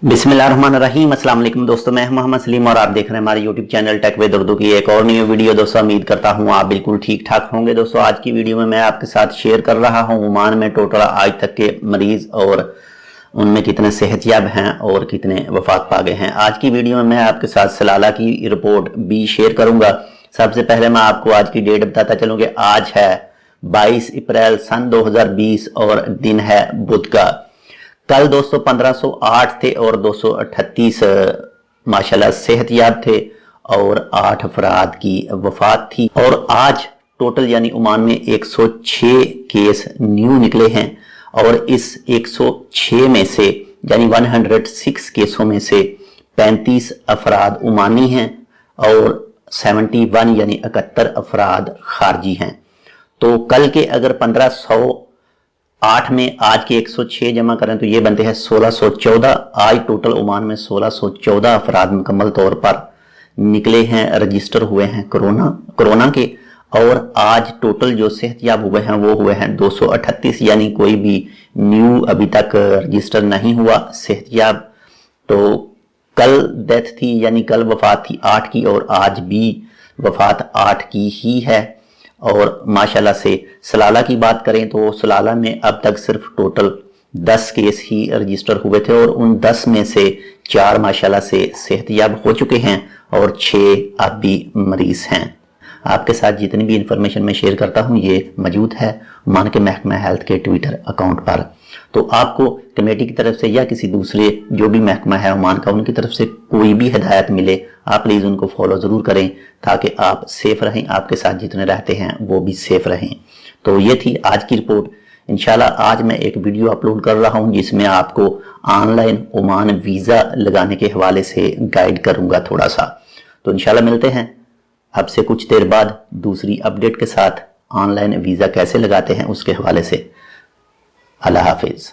बिस्मिल्लाहिर्रहमानिर्रहीम। अस्सलाम वालेकुम दोस्तों, मैं मोहम्मद सलीम और आप देख रहे हैं हमारे YouTube channel tech with Urdu की एक और न्यू वीडियो। दोस्तों उम्मीद करता हूं आप बिल्कुल ठीक ठाक होंगे। दोस्तों आज की वीडियो में मैं आपके साथ शेयर कर रहा हूं ओमान में टोटल आज तक के मरीज और उनमें कितने सेहतयाब हैं और कितने वफात पा गए हैं। आज की वीडियो में मैं आपके साथ सलाला की रिपोर्ट भी शेयर करूंगा। सबसे पहले मैं आपको आज की डेट बताता चलूँ कि आज है 22 अप्रैल सन 2020 और दिन है बुध का। कल दोस्तों 1508 थे और 238 माशाल्लाह सेहतयाब थे और 8 अफराद की वफात थी। और आज टोटल यानी ओमान में 106 केस न्यू निकले हैं और इस 106 में से यानी 106 केसों में से 35 अफराद ओमानी हैं और 71 यानी 71 अफराद खारजी हैं। तो कल के अगर 1508 में आज के 106 जमा करें तो ये बनते हैं 1614। आज टोटल ओमान में 1614 अफराद मुकम्मल तौर पर निकले हैं, रजिस्टर हुए हैं कोरोना के। और आज टोटल जो सेहतयाब हुए हैं वो हुए हैं 238, यानी कोई भी न्यू अभी तक रजिस्टर नहीं हुआ सेहतयाब। तो कल डेथ थी यानी कल वफात थी 8 की और आज भी वफात 8 की ही है। और माशाल्लाह से सलाला की बात करें तो सलाला में अब तक सिर्फ टोटल 10 केस ही रजिस्टर हुए थे और उन 10 में से 4 माशाल्लाह से सेहतयाब हो चुके हैं और 6 अब भी मरीज हैं। आपके साथ जितनी भी इंफॉर्मेशन मैं शेयर करता हूं ये मौजूद है ओमान के महकमा हेल्थ के ट्विटर अकाउंट पर। तो आपको कमेटी की तरफ से या किसी दूसरे जो भी महकमा है ओमान का उनकी तरफ से कोई भी हिदायत मिले आप प्लीज़ उनको फॉलो ज़रूर करें ताकि आप सेफ रहें, आपके साथ जितने रहते हैं वो भी सेफ रहें। तो ये थी आज की रिपोर्ट। इंशाल्लाह आज मैं एक वीडियो अपलोड कर रहा हूं जिसमें आपको ऑनलाइन ओमान वीज़ा लगाने के हवाले से गाइड करूंगा थोड़ा सा। तो इंशाल्लाह मिलते हैं अब से कुछ देर बाद दूसरी अपडेट के साथ ऑनलाइन वीज़ा कैसे लगाते हैं उसके हवाले से। अल्लाह हाफिज़।